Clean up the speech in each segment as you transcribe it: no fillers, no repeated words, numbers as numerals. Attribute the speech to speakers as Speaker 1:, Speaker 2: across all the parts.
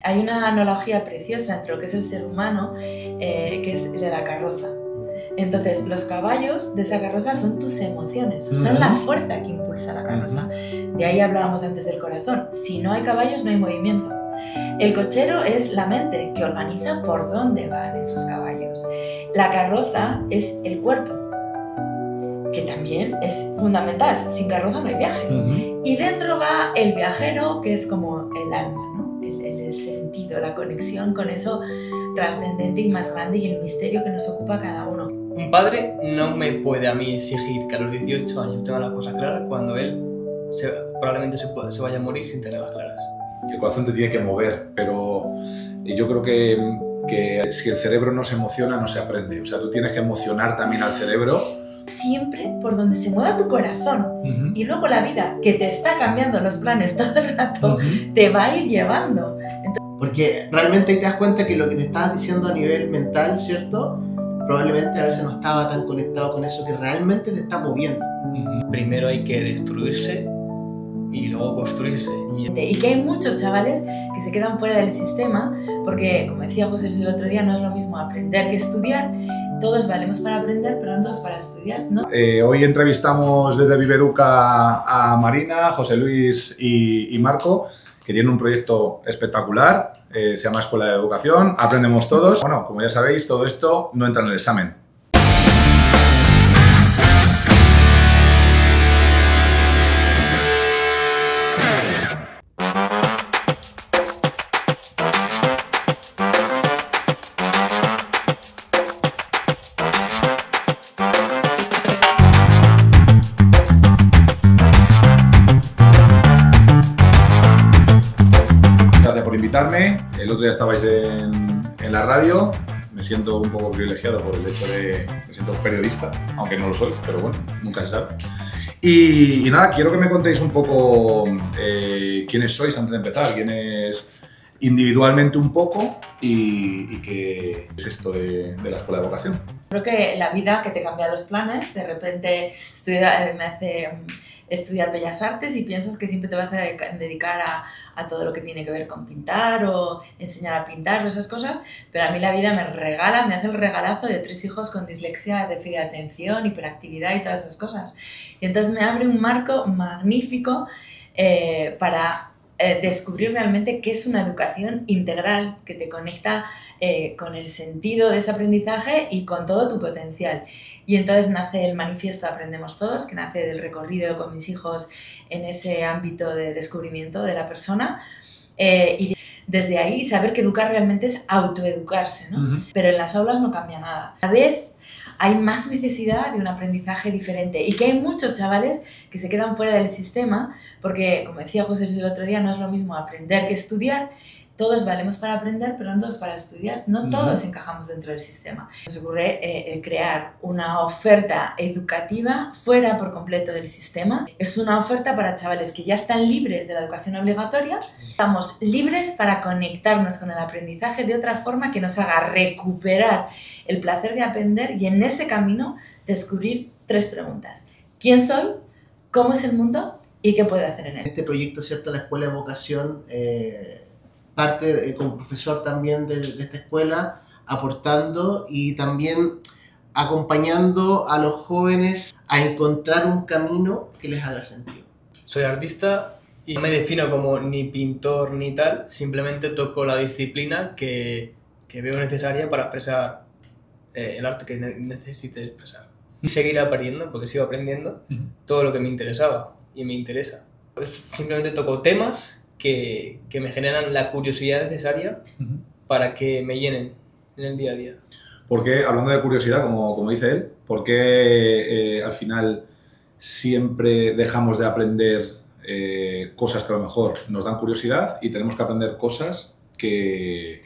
Speaker 1: Hay una analogía preciosa entre lo que es el ser humano, que es de la carroza. Entonces, los caballos de esa carroza son tus emociones, son la fuerza que impulsa la carroza. De ahí hablábamos antes del corazón. Si no hay caballos, no hay movimiento. El cochero es la mente que organiza por dónde van esos caballos. La carroza es el cuerpo, que también es fundamental. Sin carroza no hay viaje. Y dentro va el viajero, que es como el alma, ¿no? El sentido, la conexión con eso trascendente y más grande y el misterio que nos ocupa cada uno.
Speaker 2: Un padre no me puede a mí exigir que a los 18 años tenga las cosas claras cuando él probablemente se vaya a morir sin tenerlas claras.
Speaker 3: El corazón te tiene que mover, pero yo creo que si el cerebro no se emociona, no se aprende. O sea, tú tienes que emocionar también al cerebro.
Speaker 1: Siempre por donde se mueva tu corazón. Y luego la vida, que te está cambiando los planes todo el rato, te va a ir llevando.
Speaker 4: Porque realmente ahí te das cuenta que lo que te estabas diciendo a nivel mental, ¿cierto? Probablemente a veces no estaba tan conectado con eso que realmente te está moviendo.
Speaker 2: Primero hay que destruirse y luego construirse.
Speaker 1: Y que hay muchos chavales que se quedan fuera del sistema porque, como decía José Luis el otro día, no es lo mismo aprender que estudiar. Todos valemos para aprender, pero no todos para estudiar, ¿no?
Speaker 3: Hoy entrevistamos desde Viveduca a Marina, José Luis y Marco, que tienen un proyecto espectacular, se llama Escuela de Educación, aprendemos todos. Bueno, como ya sabéis, todo esto no entra en el examen. El otro día estabais en la radio, me siento un poco privilegiado por el hecho de que me siento periodista, aunque no lo soy, pero bueno, nunca se sabe. Y nada, quiero que me contéis un poco quiénes sois antes de empezar, quiénes individualmente un poco y qué es esto de la Escuela de Vocación.
Speaker 1: Creo que la vida que te cambia los planes, de repente me hace estudiar Bellas Artes y piensas que siempre te vas a dedicar a todo lo que tiene que ver con pintar o enseñar a pintar o esas cosas, pero a mí la vida me hace el regalazo de 3 hijos con dislexia, déficit de atención, hiperactividad y todas esas cosas. Y entonces me abre un marco magnífico para descubrir realmente qué es una educación integral que te conecta con el sentido de ese aprendizaje y con todo tu potencial. Y entonces nace el manifiesto Aprendemos Todos, que nace del recorrido con mis hijos en ese ámbito de descubrimiento de la persona. Y desde ahí saber que educar realmente es autoeducarse, ¿no? Pero en las aulas no cambia nada. A la vez hay más necesidad de un aprendizaje diferente y que hay muchos chavales que se quedan fuera del sistema porque, como decía José Luis el otro día, no es lo mismo aprender que estudiar. Todos valemos para aprender, pero no todos para estudiar. No todos encajamos dentro del sistema. Nos ocurre crear una oferta educativa fuera por completo del sistema. Es una oferta para chavales que ya están libres de la educación obligatoria. Estamos libres para conectarnos con el aprendizaje de otra forma que nos haga recuperar el placer de aprender y en ese camino descubrir 3 preguntas. ¿Quién soy? ¿Cómo es el mundo? ¿Y qué puedo hacer en él?
Speaker 4: Este proyecto, ¿cierto? La Escuela de Vocación parte como profesor también de esta escuela, aportando y también acompañando a los jóvenes a encontrar un camino que les haga sentido.
Speaker 2: Soy artista y no me defino como ni pintor ni tal, simplemente toco la disciplina que veo necesaria para expresar el arte que necesite expresar. Y seguir aprendiendo, porque sigo aprendiendo todo lo que me interesaba y me interesa. Pues simplemente toco temas que me generan la curiosidad necesaria para que me llenen en el día a día.
Speaker 3: Porque, hablando de curiosidad, como dice él, ¿por qué al final siempre dejamos de aprender cosas que a lo mejor nos dan curiosidad y tenemos que aprender cosas que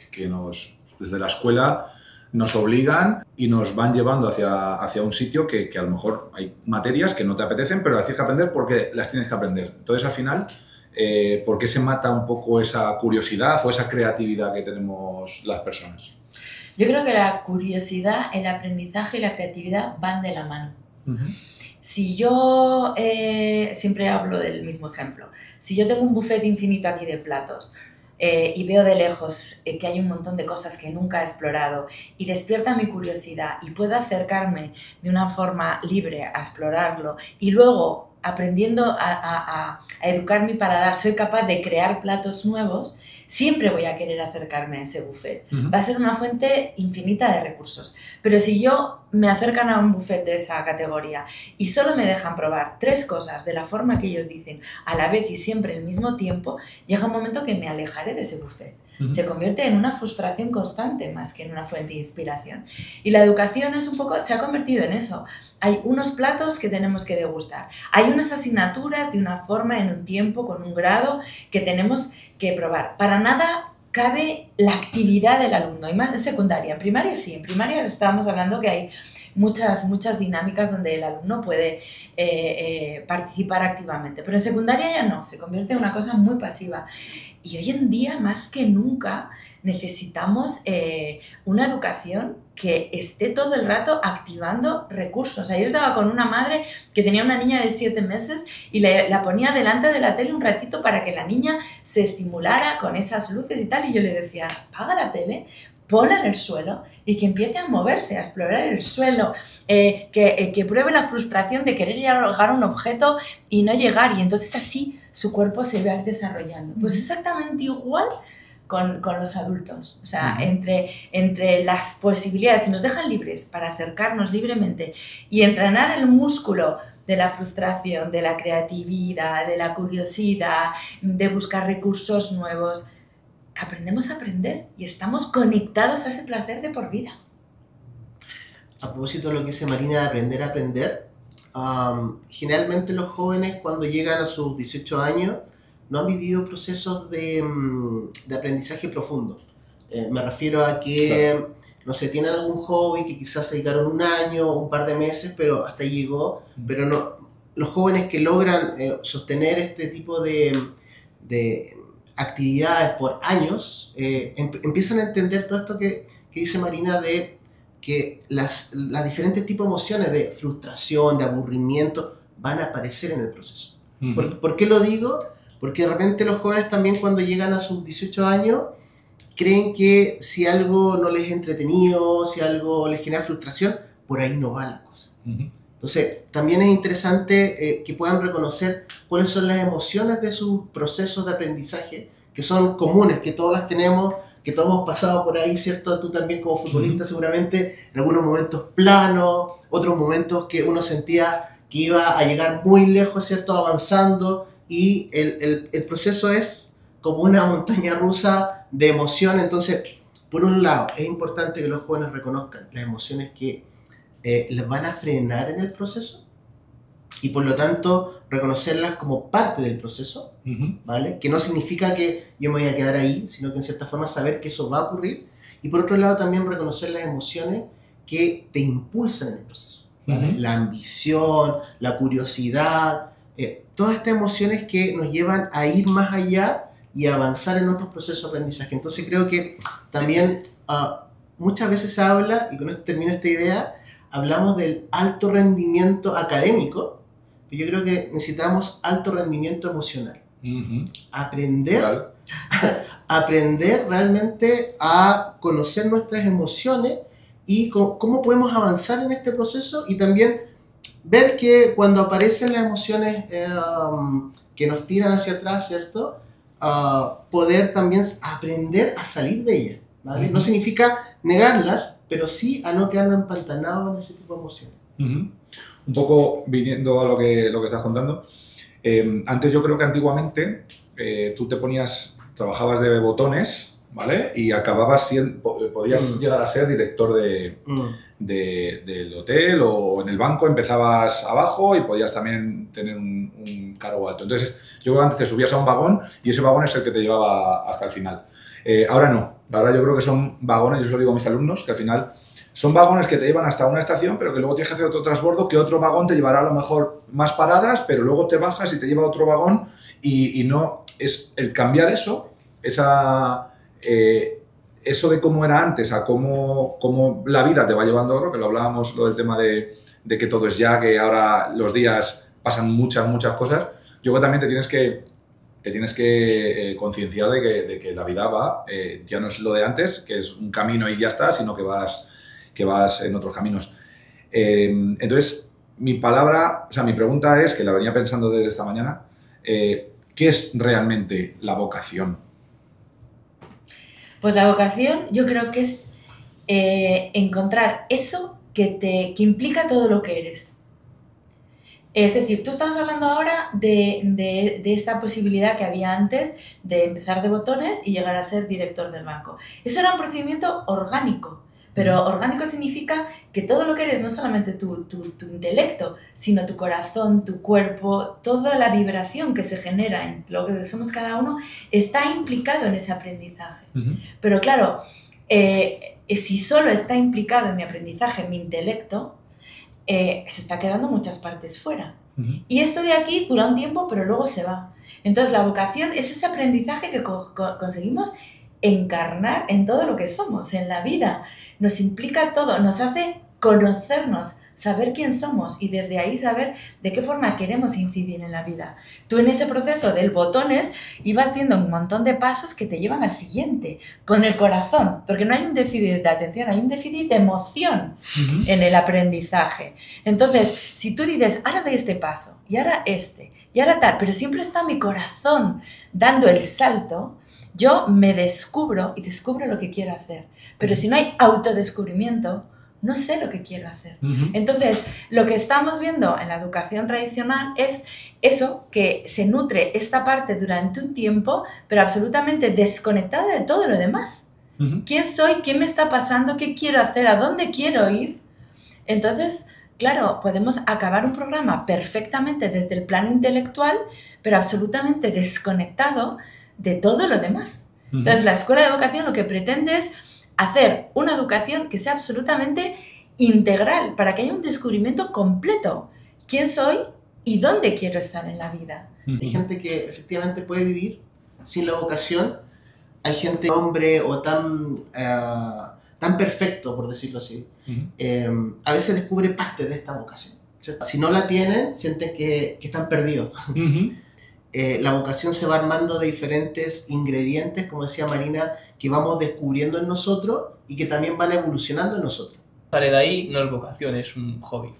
Speaker 3: desde la escuela nos obligan y nos van llevando hacia un sitio que a lo mejor hay materias que no te apetecen, pero las tienes que aprender porque las tienes que aprender? Entonces, al final, ¿por qué se mata un poco esa curiosidad o esa creatividad que tenemos las personas?
Speaker 1: Yo creo que la curiosidad, el aprendizaje y la creatividad van de la mano. Si yo, siempre hablo del mismo ejemplo, si yo tengo un buffet infinito aquí de platos, y veo de lejos que hay un montón de cosas que nunca he explorado y despierta mi curiosidad y puedo acercarme de una forma libre a explorarlo y luego aprendiendo a educar mi paladar soy capaz de crear platos nuevos, siempre voy a querer acercarme a ese buffet. Va a ser una fuente infinita de recursos. Pero si yo me acercan a un buffet de esa categoría y solo me dejan probar 3 cosas de la forma que ellos dicen, a la vez y siempre al mismo tiempo, llega un momento que me alejaré de ese buffet. Se convierte en una frustración constante más que en una fuente de inspiración. Y la educación es un poco, se ha convertido en eso. Hay unos platos que tenemos que degustar. Hay unas asignaturas de una forma, en un tiempo, con un grado que tenemos que probar. Para nada cabe la actividad del alumno, y más en secundaria. En primaria sí, en primaria estábamos hablando que hay muchas dinámicas donde el alumno puede participar activamente, pero en secundaria ya no, se convierte en una cosa muy pasiva. Y hoy en día, más que nunca, necesitamos una educación que esté todo el rato activando recursos. Ayer estaba con una madre que tenía una niña de 7 meses y la ponía delante de la tele un ratito para que la niña se estimulara con esas luces y tal. Y yo le decía, apaga la tele, ponla en el suelo y que empiece a moverse, a explorar el suelo, que pruebe la frustración de querer llegar a un objeto y no llegar. Y entonces así su cuerpo se va desarrollando. Pues exactamente igual con los adultos. O sea, entre las posibilidades, si nos dejan libres para acercarnos libremente y entrenar el músculo de la frustración, de la creatividad, de la curiosidad, de buscar recursos nuevos, aprendemos a aprender y estamos conectados a ese placer de por vida.
Speaker 4: A propósito de lo que dice Marina de aprender a aprender, generalmente los jóvenes cuando llegan a sus 18 años no han vivido procesos de aprendizaje profundo. Me refiero a que, claro, no sé, tienen algún hobby que quizás se dedicaron un año, un par de meses, pero hasta ahí llegó. Pero no, los jóvenes que logran sostener este tipo de actividades por años, empiezan a entender todo esto que dice Marina de que las diferentes tipos de emociones de frustración, de aburrimiento, van a aparecer en el proceso. ¿Por qué lo digo? Porque de repente los jóvenes también cuando llegan a sus 18 años creen que si algo no les es entretenido, si algo les genera frustración, por ahí no va la cosa. Entonces, también es interesante que puedan reconocer cuáles son las emociones de sus procesos de aprendizaje, que son comunes, que todas las tenemos, que todos hemos pasado por ahí, ¿cierto? Tú también como futbolista seguramente, en algunos momentos planos, otros momentos que uno sentía que iba a llegar muy lejos, ¿cierto? Avanzando, y el proceso es como una montaña rusa de emociones. Entonces, por un lado, es importante que los jóvenes reconozcan las emociones que les van a frenar en el proceso y por lo tanto reconocerlas como parte del proceso, ¿vale? Que no significa que yo me voy a quedar ahí, sino que en cierta forma saber que eso va a ocurrir. Y por otro lado también reconocer las emociones que te impulsan en el proceso, ¿vale? La ambición, la curiosidad, todas estas emociones que nos llevan a ir más allá y a avanzar en otros procesos de aprendizaje. Entonces creo que también muchas veces se habla, y con esto termino esta idea, hablamos del alto rendimiento académico, pero yo creo que necesitamos alto rendimiento emocional. Aprender realmente a conocer nuestras emociones y cómo podemos avanzar en este proceso, y también ver que cuando aparecen las emociones que nos tiran hacia atrás, ¿cierto? Poder también aprender a salir de ellas, ¿vale? No significa negarlas, pero sí a no quedarnos empantanados en ese tipo de emociones.
Speaker 3: Un poco viniendo a lo que estás contando, antes yo creo que antiguamente tú trabajabas de botones, ¿vale? Y acababas podías llegar a ser director del hotel, o en el banco empezabas abajo y podías también tener un cargo alto. Entonces yo creo que antes te subías a un vagón y ese vagón es el que te llevaba hasta el final. Ahora no, ahora yo creo que son vagones, yo se lo digo a mis alumnos, que al final son vagones que te llevan hasta una estación, pero que luego tienes que hacer otro transbordo, que otro vagón te llevará a lo mejor más paradas, pero luego te bajas y te lleva a otro vagón, y no es el cambiar eso de cómo era antes a cómo la vida te va llevando ahora, que lo hablábamos, lo del tema de que todo es ya, que ahora los días pasan muchas cosas. Yo creo que también te tienes que te tienes que concienciar de que la vida va, ya no es lo de antes, que es un camino y ya está, sino que vas en otros caminos. Entonces, mi pregunta es, que la venía pensando desde esta mañana, ¿qué es realmente la vocación?
Speaker 1: Pues la vocación yo creo que es encontrar eso que implica todo lo que eres. Es decir, tú estabas hablando ahora de esta posibilidad que había antes de empezar de botones y llegar a ser director del banco. Eso era un procedimiento orgánico, pero orgánico significa que todo lo que eres, no solamente tu intelecto, sino tu corazón, tu cuerpo, toda la vibración que se genera en lo que somos cada uno, está implicado en ese aprendizaje. Pero claro, si solo está implicado en mi aprendizaje, en mi intelecto, se está quedando muchas partes fuera. Y esto de aquí dura un tiempo, pero luego se va. Entonces la vocación es ese aprendizaje que conseguimos encarnar en todo lo que somos, en la vida. Nos implica todo, nos hace conocernos, saber quién somos y desde ahí saber de qué forma queremos incidir en la vida. Tú en ese proceso del botones ibas viendo un montón de pasos que te llevan al siguiente, con el corazón, porque no hay un déficit de atención, hay un déficit de emoción en el aprendizaje. Entonces, si tú dices, ahora doy este paso, y ahora este, y ahora tal, pero siempre está mi corazón dando el salto, yo me descubro y descubro lo que quiero hacer. Pero si no hay autodescubrimiento, no sé lo que quiero hacer. Entonces, lo que estamos viendo en la educación tradicional es eso, que se nutre esta parte durante un tiempo, pero absolutamente desconectada de todo lo demás. ¿Quién soy? ¿Qué me está pasando? ¿Qué quiero hacer? ¿A dónde quiero ir? Entonces, claro, podemos acabar un programa perfectamente desde el plano intelectual, pero absolutamente desconectado de todo lo demás. Entonces, la escuela de vocación lo que pretende es hacer una educación que sea absolutamente integral para que haya un descubrimiento completo. ¿Quién soy y dónde quiero estar en la vida?
Speaker 4: Hay gente que efectivamente puede vivir sin la vocación. Hay gente, hombre o tan perfecto, por decirlo así, a veces descubre parte de esta vocación, ¿cierto? Si no la tienen, sienten que están perdidos. La vocación se va armando de diferentes ingredientes, como decía Marina, que vamos descubriendo en nosotros y que también van evolucionando en nosotros.
Speaker 2: Sale de ahí, no es vocación, es un hobby.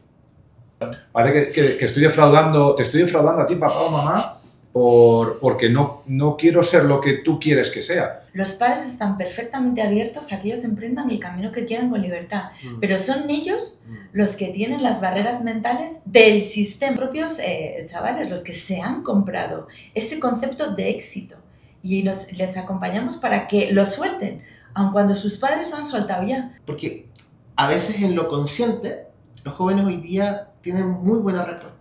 Speaker 3: Parece que te estoy defraudando a ti, papá o mamá, porque no quiero ser lo que tú quieres que sea.
Speaker 1: Los padres están perfectamente abiertos a que ellos emprendan el camino que quieran con libertad, pero son ellos los que tienen las barreras mentales del sistema, propios chavales, los que se han comprado ese concepto de éxito y les acompañamos para que lo suelten, aun cuando sus padres lo han soltado ya.
Speaker 4: Porque a veces en lo consciente, los jóvenes hoy día tienen muy buena respuesta.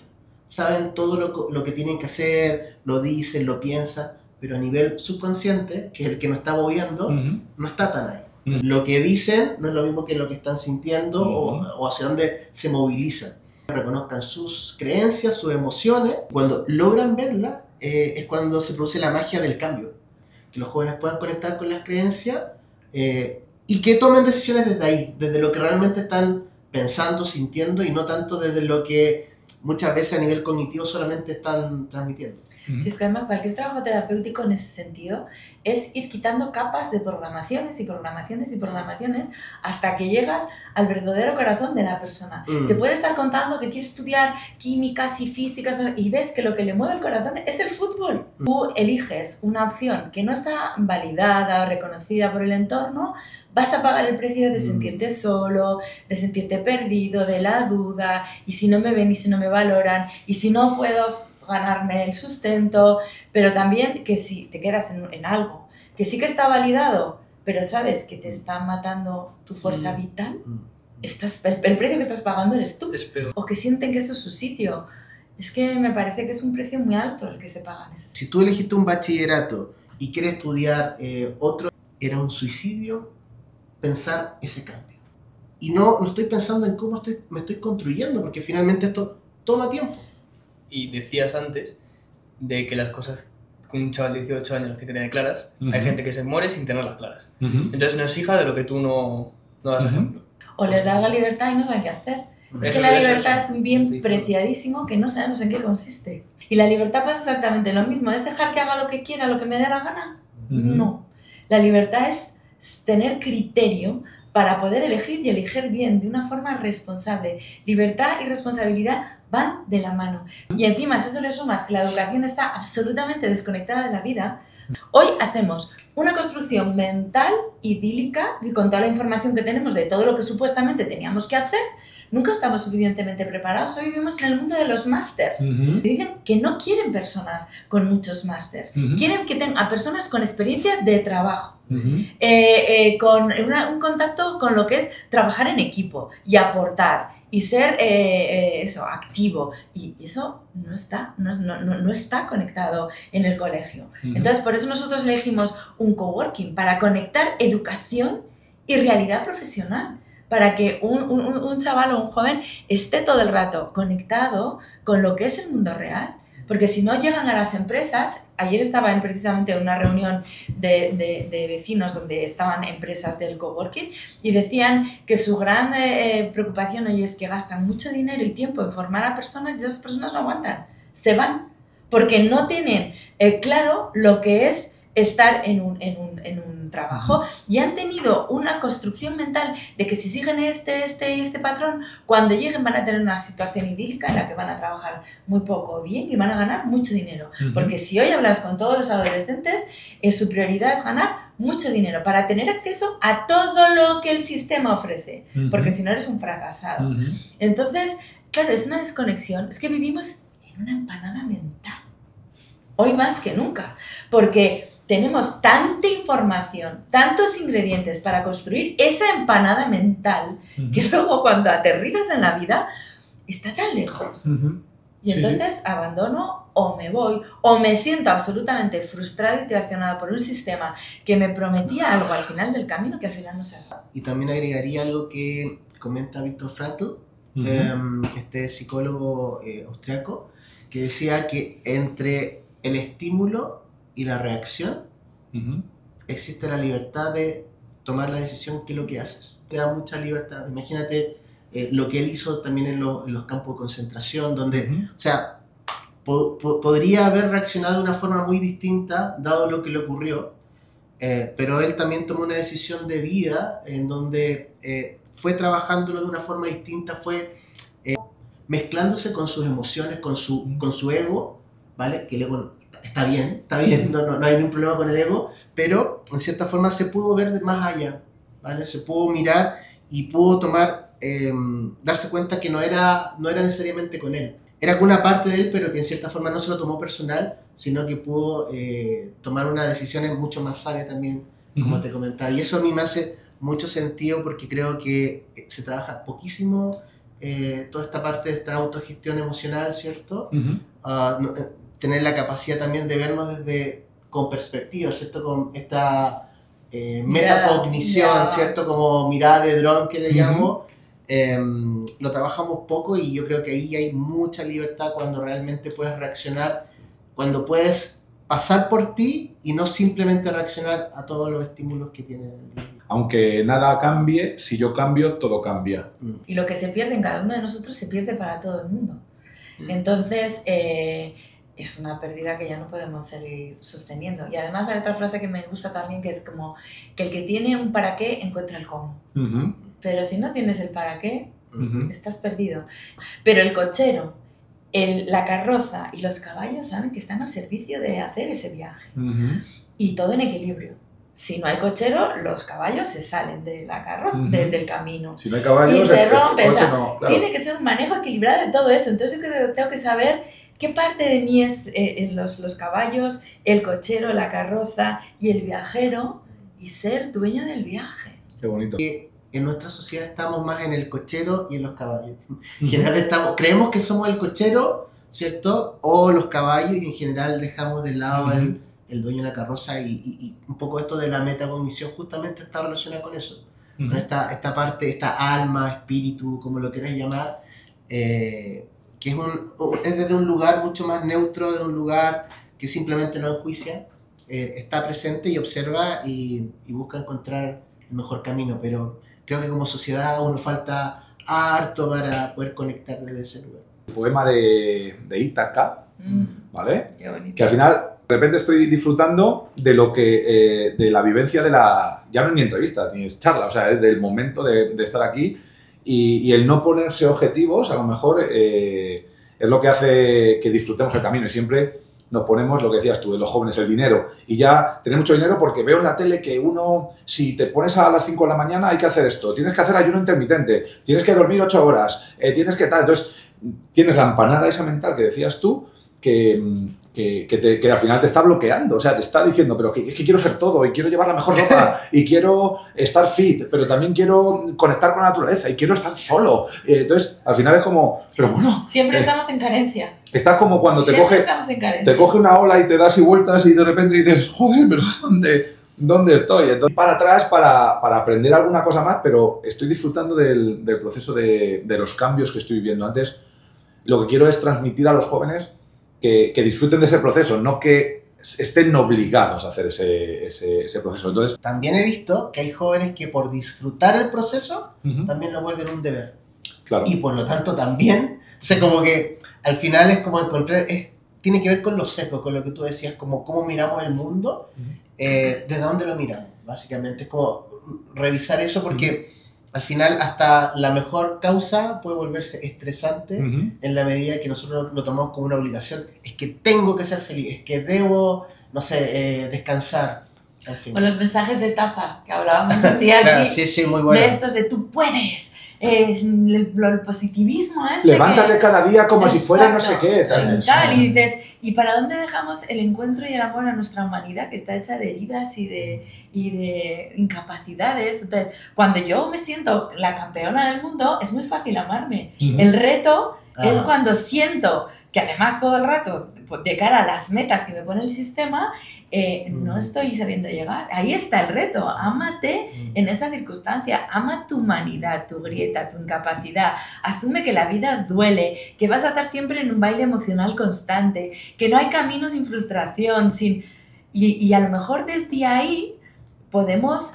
Speaker 4: Saben todo lo que tienen que hacer, lo dicen, lo piensan, pero a nivel subconsciente, que es el que nos está moviendo, no está tan ahí. Lo que dicen no es lo mismo que lo que están sintiendo o hacia dónde se movilizan. Reconozcan sus creencias, sus emociones. Cuando logran verlas, es cuando se produce la magia del cambio. Que los jóvenes puedan conectar con las creencias y que tomen decisiones desde ahí, desde lo que realmente están pensando, sintiendo y no tanto desde lo que muchas veces a nivel cognitivo solamente están transmitiendo.
Speaker 1: Si es que además cualquier trabajo terapéutico en ese sentido es ir quitando capas de programaciones y programaciones y programaciones hasta que llegas al verdadero corazón de la persona. Te puede estar contando que quiere estudiar químicas y físicas y ves que lo que le mueve el corazón es el fútbol. Tú eliges una opción que no está validada o reconocida por el entorno, vas a pagar el precio de sentirte solo, de sentirte perdido, de la duda, y si no me ven y si no me valoran, y si no puedo ganarme el sustento, pero también que si te quedas en algo que sí que está validado, pero sabes que te está matando tu fuerza vital, el precio que estás pagando eres tú.
Speaker 2: Es peor.
Speaker 1: O que sienten que eso es su sitio. Es que me parece que es un precio muy alto el que se paga en ese sitio.
Speaker 4: Si tú elegiste un bachillerato y quieres estudiar otro, era un suicidio pensar ese cambio. Y no estoy pensando en cómo me estoy construyendo, porque finalmente esto toma tiempo.
Speaker 2: Y decías antes de que las cosas con un chaval de 18 años las tiene que tener claras. Hay gente que se muere sin tenerlas claras. Entonces no exijas de lo que tú no das ejemplo.
Speaker 1: O les das la libertad y no saben qué hacer. Es que la libertad es un bien preciadísimo que no sabemos en qué consiste. Y la libertad pasa exactamente lo mismo. ¿Es dejar que haga lo que quiera, lo que me dé la gana? No. La libertad es tener criterio para poder elegir y elegir bien, de una forma responsable. Libertad y responsabilidad van de la mano. Y encima, si eso le sumas que la educación está absolutamente desconectada de la vida, hoy hacemos una construcción mental idílica y con toda la información que tenemos de todo lo que supuestamente teníamos que hacer, nunca estamos suficientemente preparados. Hoy vivimos en el mundo de los másters. Dicen que no quieren personas con muchos másters. Quieren que tengan a personas con experiencia de trabajo. Con un contacto con lo que es trabajar en equipo y aportar y ser activo. Y eso no está conectado en el colegio. Entonces, por eso nosotros elegimos un coworking, para conectar educación y realidad profesional. Para que un chaval o un joven esté todo el rato conectado con lo que es el mundo real. Porque si no llegan a las empresas, ayer estaba precisamente en una reunión de vecinos donde estaban empresas del coworking y decían que su gran preocupación hoy es que gastan mucho dinero y tiempo en formar a personas y esas personas no aguantan, se van, porque no tienen claro lo que es estar en un trabajo y han tenido una construcción mental de que si siguen este patrón, cuando lleguen van a tener una situación idílica en la que van a trabajar muy poco o bien y van a ganar mucho dinero. Porque si hoy hablas con todos los adolescentes, su prioridad es ganar mucho dinero para tener acceso a todo lo que el sistema ofrece, porque si no eres un fracasado. Entonces, claro, es una desconexión, es que vivimos en una empanada mental, hoy más que nunca, porque tenemos tanta información, tantos ingredientes para construir esa empanada mental que luego cuando aterrizas en la vida está tan lejos. Y entonces abandono o me voy o me siento absolutamente frustrada y traicionada por un sistema que me prometía algo al final del camino que al final no se ha.
Speaker 4: Y también agregaría algo que comenta Viktor Frankl, este psicólogo austriaco, que decía que entre el estímulo y la reacción existe la libertad de tomar la decisión que es lo que haces. Te da mucha libertad. Imagínate lo que él hizo también en los campos de concentración, donde, o sea, podría haber reaccionado de una forma muy distinta dado lo que le ocurrió, pero él también tomó una decisión de vida en donde fue trabajándolo de una forma distinta, fue mezclándose con sus emociones, con su ego, ¿vale? Que el ego está bien, no hay ningún problema con el ego, pero en cierta forma se pudo ver más allá, ¿vale? Se pudo mirar y pudo tomar, darse cuenta que no era necesariamente con él. Era con una parte de él, pero que en cierta forma no se lo tomó personal, sino que pudo tomar unas decisiones mucho más sabias también, como te comentaba. Y eso a mí me hace mucho sentido porque creo que se trabaja poquísimo toda esta parte de esta autogestión emocional, ¿cierto? Tener la capacidad también de vernos con perspectiva, ¿cierto? Con esta metacognición, ¿cierto? Como mirada de dron que le llamo. Lo trabajamos poco y yo creo que ahí hay mucha libertad cuando realmente puedes reaccionar, cuando puedes pasar por ti y no simplemente reaccionar a todos los estímulos que tiene el día.
Speaker 3: Aunque nada cambie, si yo cambio, todo cambia.
Speaker 1: Y lo que se pierde en cada uno de nosotros se pierde para todo el mundo. Entonces, es una pérdida que ya no podemos seguir sosteniendo. Y además hay otra frase que me gusta también, que es como que el que tiene un para qué encuentra el cómo. Pero si no tienes el para qué, estás perdido. Pero el cochero, la carroza y los caballos saben que están al servicio de hacer ese viaje. Y todo en equilibrio. Si no hay cochero, los caballos se salen de la carroza, del camino.
Speaker 3: Si no hay caballos,
Speaker 1: y se rompe. O sea,
Speaker 3: no, claro.
Speaker 1: Tiene que ser un manejo equilibrado de todo eso. Entonces yo tengo que saber qué parte de mí es los caballos, el cochero, la carroza y el viajero, y ser dueño del viaje.
Speaker 3: Qué bonito.
Speaker 4: En nuestra sociedad estamos más en el cochero y en los caballos. En general creemos que somos el cochero, ¿cierto? O los caballos, y en general dejamos de lado el dueño de la carroza, y un poco esto de la metacognición justamente está relacionada con eso, con esta parte, esta alma, espíritu, como lo quieras llamar, que es desde un lugar mucho más neutro, de un lugar que simplemente no enjuicia, está presente y observa y busca encontrar el mejor camino, pero creo que como sociedad aún nos falta harto para poder conectar desde ese lugar.
Speaker 3: El poema de Ítaca ¿vale?
Speaker 1: Qué bonito.
Speaker 3: Que al final, de repente estoy disfrutando de lo que, de la vivencia de la, ya no es ni entrevista, ni es charla, o sea, es del momento de estar aquí y el no ponerse objetivos, a lo mejor, es lo que hace que disfrutemos el camino y siempre nos ponemos, lo que decías tú, de los jóvenes, el dinero. Y ya tener mucho dinero porque veo en la tele que uno, si te pones a las 5 de la mañana hay que hacer esto, tienes que hacer ayuno intermitente, tienes que dormir 8 horas, tienes que tal. Entonces, tienes la empanada esa mental que decías tú, que al final te está bloqueando, o sea, te está diciendo, pero es que quiero ser todo, y quiero llevar la mejor ropa, y quiero estar fit, pero también quiero conectar con la naturaleza, y quiero estar solo. Entonces, al final es como, pero bueno...
Speaker 1: Siempre estamos en carencia.
Speaker 3: Estás como cuando te
Speaker 1: Siempre
Speaker 3: coge una ola y te das y vueltas y de repente dices, joder, pero ¿dónde estoy? Entonces, para atrás para aprender alguna cosa más, pero estoy disfrutando del proceso de los cambios que estoy viviendo. Antes, lo que quiero es transmitir a los jóvenes que disfruten de ese proceso, no que estén obligados a hacer ese proceso. Entonces,
Speaker 4: también he visto que hay jóvenes que por disfrutar el proceso también lo vuelven un deber.
Speaker 3: Claro.
Speaker 4: Y por lo tanto también, o sea, como que al final es como encontrar, tiene que ver con los sesgos, con lo que tú decías, como cómo miramos el mundo, desde dónde lo miramos, básicamente. Es como revisar eso porque... Al final, hasta la mejor causa puede volverse estresante en la medida que nosotros lo tomamos como una obligación. Es que tengo que ser feliz, es que debo, no sé, descansar. En fin.
Speaker 1: O los mensajes de taza que hablábamos un día aquí.
Speaker 4: Claro, sí, muy bueno.
Speaker 1: De estos de tú puedes. El positivismo es.
Speaker 3: Levántate cada día como si fuera no sé qué.
Speaker 1: Y dices, ¿y para dónde dejamos el encuentro y el amor a nuestra humanidad que está hecha de heridas y de incapacidades? Entonces, cuando yo me siento la campeona del mundo, es muy fácil amarme. El reto es cuando siento que además todo el rato, de cara a las metas que me pone el sistema, no estoy sabiendo llegar. Ahí está el reto. Ámate en esa circunstancia. Ama tu humanidad, tu grieta, tu incapacidad. Asume que la vida duele, que vas a estar siempre en un baile emocional constante, que no hay camino sin frustración, y a lo mejor desde ahí podemos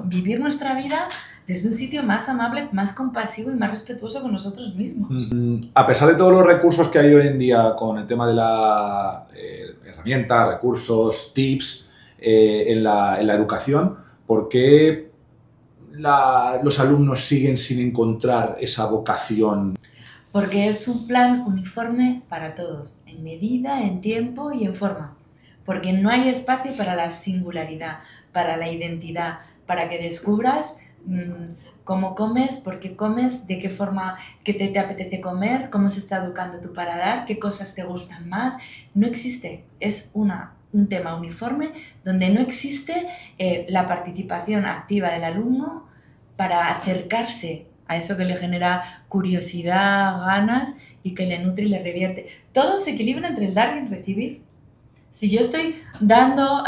Speaker 1: vivir nuestra vida desde un sitio más amable, más compasivo y más respetuoso con nosotros mismos.
Speaker 3: A pesar de todos los recursos que hay hoy en día con el tema de la herramientas, recursos, tips en la educación, ¿por qué los alumnos siguen sin encontrar esa vocación?
Speaker 1: Porque es un plan uniforme para todos, en medida, en tiempo y en forma. Porque no hay espacio para la singularidad, para la identidad, para que descubras cómo comes, por qué comes, de qué forma, qué te apetece comer, cómo se está educando tu paladar, qué cosas te gustan más. No existe, es un tema uniforme donde no existe la participación activa del alumno para acercarse a eso que le genera curiosidad, ganas y que le nutre y le revierte. Todo se equilibra entre el dar y el recibir. Si yo estoy dando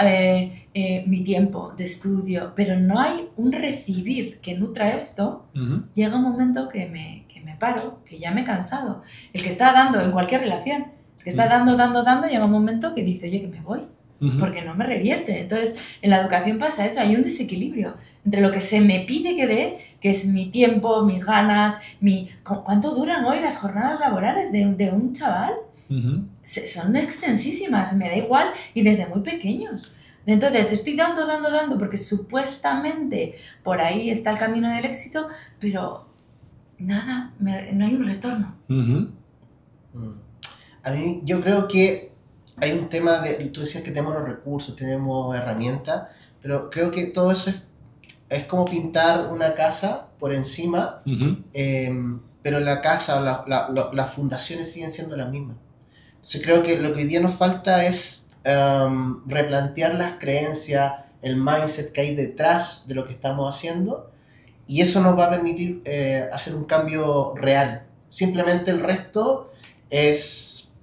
Speaker 1: mi tiempo de estudio, pero no hay un recibir que nutra esto, llega un momento que me paro, que ya me he cansado. El que está dando en cualquier relación, el que está dando, llega un momento que dice, oye, que me voy, porque no me revierte. Entonces, en la educación pasa eso, hay un desequilibrio entre lo que se me pide que dé, que es mi tiempo, mis ganas, ¿cuánto duran hoy las jornadas laborales de un chaval? Son extensísimas, me da igual, y desde muy pequeños. Entonces, estoy dando, porque supuestamente por ahí está el camino del éxito, pero nada, no hay un retorno.
Speaker 4: A mí, yo creo que hay un tema tú decías que tenemos los recursos, tenemos herramientas, pero creo que todo eso es como pintar una casa por encima, pero la casa, las fundaciones siguen siendo las mismas. Entonces creo que lo que hoy día nos falta es replantear las creencias, el mindset que hay detrás de lo que estamos haciendo, y eso nos va a permitir hacer un cambio real. Simplemente el resto es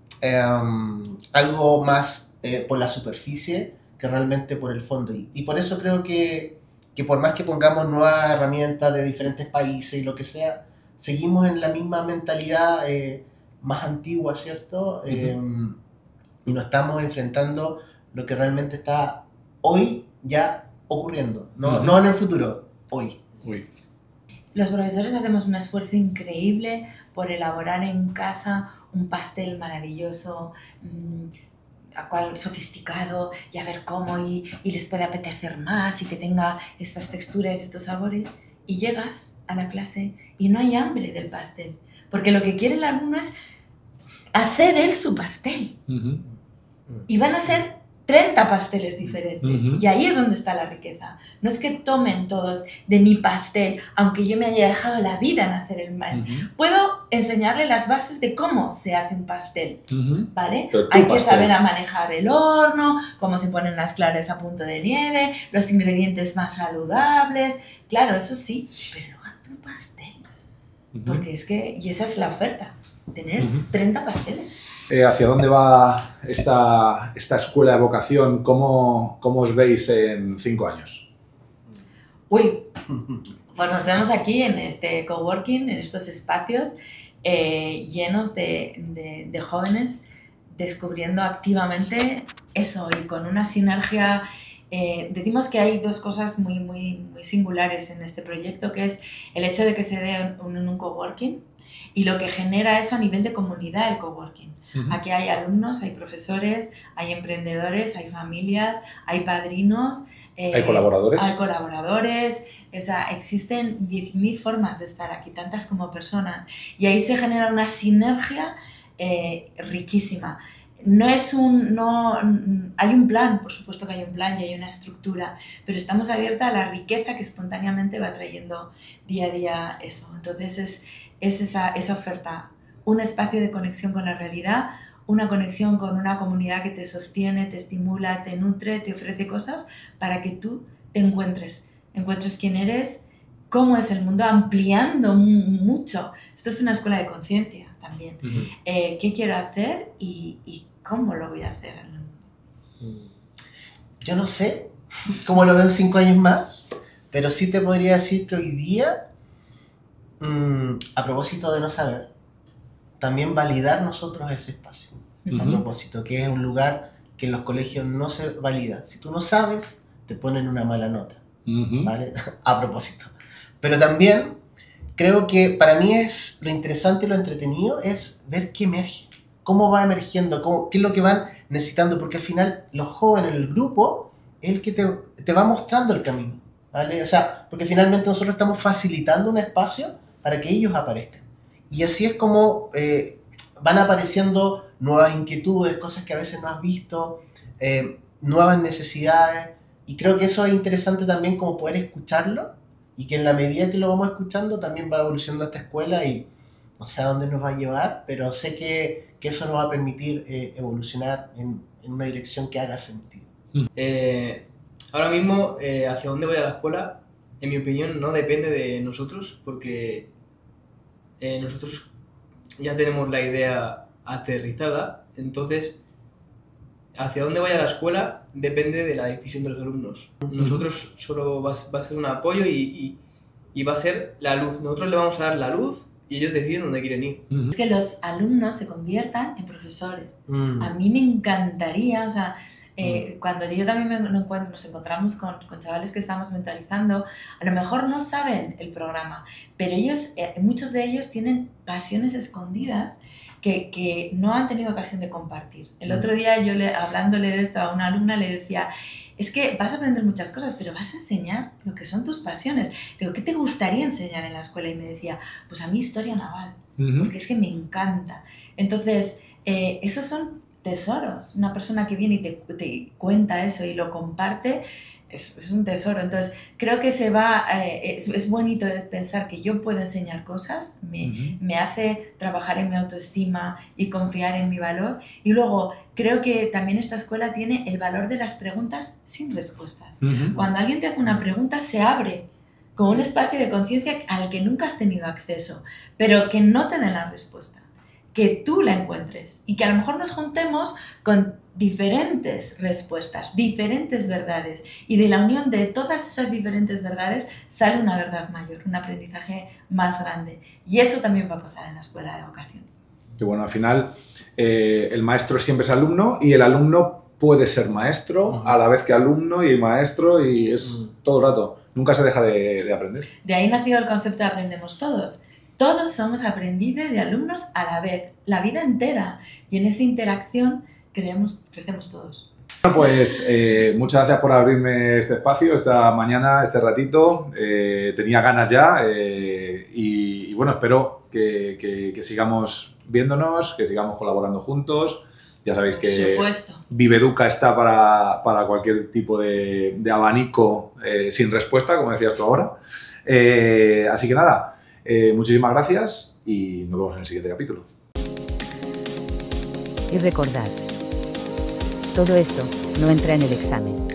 Speaker 4: algo más por la superficie que realmente por el fondo, y por eso creo que por más que pongamos nuevas herramientas de diferentes países y lo que sea, seguimos en la misma mentalidad más antigua, ¿cierto? Y nos estamos enfrentando lo que realmente está hoy ya ocurriendo, no en el futuro, hoy.
Speaker 1: Los profesores hacemos un esfuerzo increíble por elaborar en casa un pastel maravilloso, a cual sofisticado, y a ver cómo, y les puede apetecer más, y que tenga estas texturas y estos sabores, y llegas a la clase y no hay hambre del pastel, porque lo que quiere el alumno es hacer él su pastel. Y van a ser 30 pasteles diferentes. Y ahí es donde está la riqueza. No es que tomen todos de mi pastel, aunque yo me haya dejado la vida en hacer el pastel. Puedo enseñarle las bases de cómo se hace un pastel, ¿vale? Hay que saber a manejar el horno, cómo se ponen las claras a punto de nieve, los ingredientes más saludables. Claro, eso sí, pero luego hazte un pastel. Porque es que, y esa es la oferta, tener 30 pasteles.
Speaker 3: ¿Hacia dónde va esta escuela de vocación? ¿Cómo os veis en 5 años?
Speaker 1: Uy, pues nos vemos aquí en este coworking, en estos espacios llenos de jóvenes descubriendo activamente eso y con una sinergia. Decimos que hay dos cosas muy singulares en este proyecto, que es el hecho de que se dé en un coworking y lo que genera eso a nivel de comunidad el coworking. Aquí hay alumnos, hay profesores, hay emprendedores, hay familias, hay padrinos.
Speaker 3: ¿Hay colaboradores?
Speaker 1: Hay colaboradores, o sea, existen 10.000 formas de estar aquí, tantas como personas. Y ahí se genera una sinergia riquísima. Hay un plan, por supuesto que hay un plan y hay una estructura, pero estamos abiertas a la riqueza que espontáneamente va trayendo día a día eso. Entonces es esa oferta, un espacio de conexión con la realidad, una conexión con una comunidad que te sostiene, te estimula, te nutre, te ofrece cosas para que tú te encuentres quién eres, cómo es el mundo, ampliando mucho. Esto es una escuela de conciencia también. ¿Qué quiero hacer y cómo lo voy a hacer?
Speaker 4: Yo no sé cómo lo veo en 5 años más, pero sí te podría decir que hoy día, a propósito de no saber, también validar nosotros ese espacio. A propósito, que es un lugar que en los colegios no se valida. Si tú no sabes, te ponen una mala nota. ¿Vale? A propósito. Pero también creo que para mí es lo interesante y lo entretenido es ver qué emerge, cómo va emergiendo, qué es lo que van necesitando, porque al final los jóvenes, el grupo, es el que te va mostrando el camino, ¿vale? O sea, porque finalmente nosotros estamos facilitando un espacio para que ellos aparezcan. Y así es como van apareciendo nuevas inquietudes, cosas que a veces no has visto, nuevas necesidades, y creo que eso es interesante también como poder escucharlo, y que en la medida que lo vamos escuchando también va evolucionando esta escuela y no sé a dónde nos va a llevar, pero sé que eso nos va a permitir evolucionar en una dirección que haga sentido.
Speaker 2: Ahora mismo, hacia dónde vaya la escuela, en mi opinión, no depende de nosotros, porque nosotros ya tenemos la idea aterrizada, entonces hacia dónde vaya la escuela depende de la decisión de los alumnos. Nosotros solo va a ser un apoyo y va a ser la luz. Nosotros le vamos a dar la luz y ellos deciden dónde quieren ir.
Speaker 1: Es que los alumnos se conviertan en profesores. A mí me encantaría, o sea, cuando yo también nos encontramos con chavales que estamos mentalizando, a lo mejor no saben el programa, pero ellos, muchos de ellos tienen pasiones escondidas que no han tenido ocasión de compartir. El otro día yo hablándole de esto a una alumna le decía, es que vas a aprender muchas cosas, pero vas a enseñar lo que son tus pasiones. Digo, ¿qué te gustaría enseñar en la escuela? Y me decía, pues a mí historia naval, porque es que me encanta. Entonces, esos son tesoros. Una persona que viene y te cuenta eso y lo comparte, es un tesoro. Entonces, creo que es bonito pensar que yo puedo enseñar cosas, me hace trabajar en mi autoestima y confiar en mi valor. Y luego, creo que también esta escuela tiene el valor de las preguntas sin respuestas. Cuando alguien te hace una pregunta, se abre como un espacio de conciencia al que nunca has tenido acceso, pero que no te den la respuesta, que tú la encuentres y que a lo mejor nos juntemos con diferentes respuestas, diferentes verdades, y de la unión de todas esas diferentes verdades sale una verdad mayor, un aprendizaje más grande, y eso también va a pasar en la escuela de vocación.
Speaker 3: Y bueno, al final el maestro siempre es alumno y el alumno puede ser maestro a la vez que alumno y maestro, y es todo el rato, nunca se deja de aprender.
Speaker 1: De ahí nació el concepto de aprendemos todos. Todos somos aprendices y alumnos a la vez, la vida entera. Y en esa interacción crecemos todos.
Speaker 3: Bueno, pues muchas gracias por abrirme este espacio, esta mañana, este ratito. Tenía ganas ya y bueno, espero que sigamos viéndonos, que sigamos colaborando juntos. Ya sabéis que Viveduca está para cualquier tipo de abanico sin respuesta, como decías tú ahora. Así que nada, muchísimas gracias y nos vemos en el siguiente capítulo.
Speaker 5: Y recordad, todo esto no entra en el examen.